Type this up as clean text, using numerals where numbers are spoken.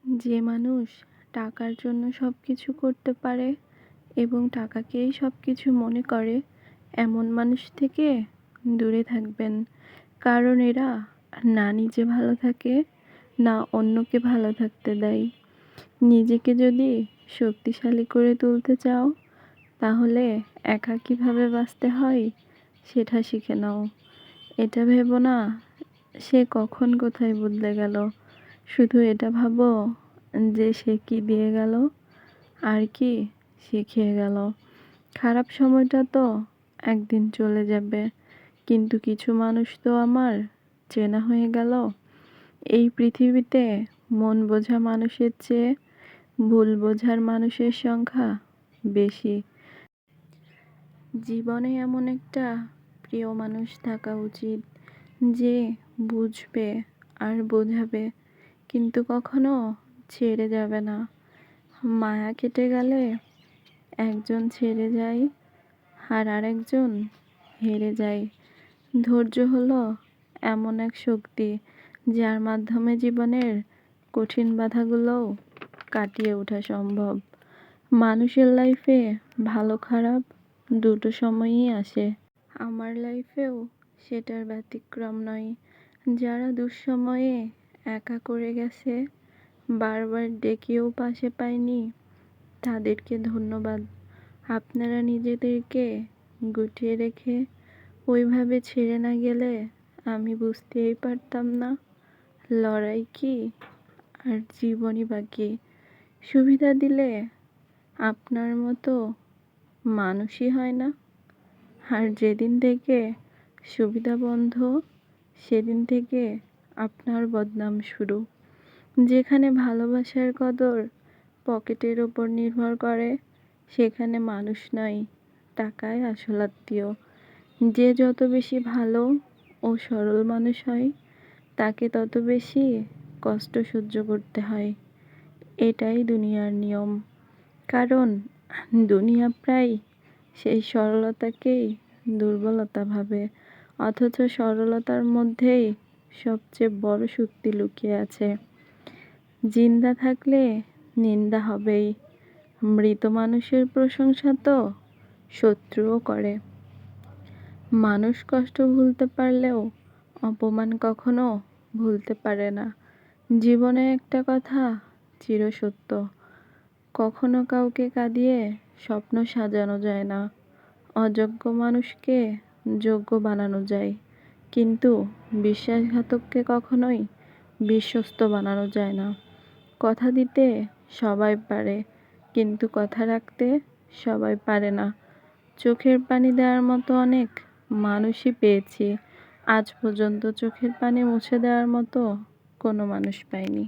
যে মানুষ টাকার জন্য সবকিছু করতে পারে এবং টাকাকেই সবকিছু মনে করে, এমন মানুষ থেকে দূরে থাকবেন। কারণ এরা না নিজে ভালো থাকে, না অন্যকে ভালো থাকতে দেয়। নিজেকে যদি শক্তিশালী করে তুলতে চাও, তাহলে একা কিভাবে বাঁচতে হয় সেটা শিখে নাও। এটা ভেবো না সে কখন কোথায় বদলে গেল, শুধু এটা ভাবো যে সে কি দিয়ে গেল আর কি শিখিয়ে গেল। খারাপ সময়টা তো একদিন চলে যাবে, কিন্তু কিছু মানুষ তো আমার চেনা হয়ে গেল। এই পৃথিবীতে মন বোঝা মানুষের চেয়ে ভুল বোঝার মানুষের সংখ্যা বেশি। জীবনে এমন একটা প্রিয় মানুষ থাকা উচিত যে বুঝবে আর বোঝাবে, কিন্তু কখনো ছেড়ে যাবে না। মায়া কেটে গেলে একজন ছেড়ে যায় আর আরেকজন হেরে যায়। ধৈর্য হলো এমন এক শক্তি যার মাধ্যমে জীবনের কঠিন বাধাগুলোও কাটিয়ে ওঠা সম্ভব। মানুষের লাইফে ভালো খারাপ দুটো সময়ই আসে। আমার লাইফেও সেটার ব্যতিক্রম নয়। যারা দুঃসময়ে একা করে গেছে, বারবার ডেকেও পাশে পাইনি, তাদেরকে ধন্যবাদ। আপনারা নিজেদেরকে গুটিয়ে রেখে ওইভাবে ছেড়ে না গেলে আমি বুঝতেই পারতাম না লড়াই কি আর জীবনই বাকি। সুবিধা দিলে আপনার মতো মানুষই হয় না, আর যেদিন থেকে সুবিধা বন্ধ, সেদিন থেকে আপনার বদনাম শুরু। যেখানে ভালোবাসার কদর পকেটের ওপর নির্ভর করে, সেখানে মানুষ নয়, টাকাই আসল আত্মীয়। যে যত বেশি ভালো ও সরল মানুষ হয়, তাকে তত বেশি কষ্ট সহ্য করতে হয়। এটাই দুনিয়ার নিয়ম। কারণ দুনিয়া প্রায় সেই সরলতাকেই দুর্বলতা ভাবে, অথচ সরলতার মধ্যেই সবচেয়ে বড় শক্তি লুকিয়ে আছে। জিন্দা থাকলে নিন্দা হবেই, মৃত মানুষের প্রশংসা তো শত্রুও করে। মানুষ কষ্ট ভুলতে পারলেও অপমান কখনো ভুলতে পারে না। জীবনে একটা কথা চিরসত্য, কখনো কাউকে কাঁদিয়ে স্বপ্ন সাজানো যায় না। অযোগ্য মানুষকে যোগ্য বানানো যায়, কিন্তু বিশ্বাসঘাতককে কখনোই বিশ্বস্ত বানানো যায় না। কথা দিতে সবাই পারে, কিন্তু কথা রাখতে সবাই পারে না। চোখের পানি দেওয়ার মতো অনেক মানুষই পেয়েছি, আজ পর্যন্ত চোখের পানি মুছে দেওয়ার মতো কোনো মানুষ পাইনি।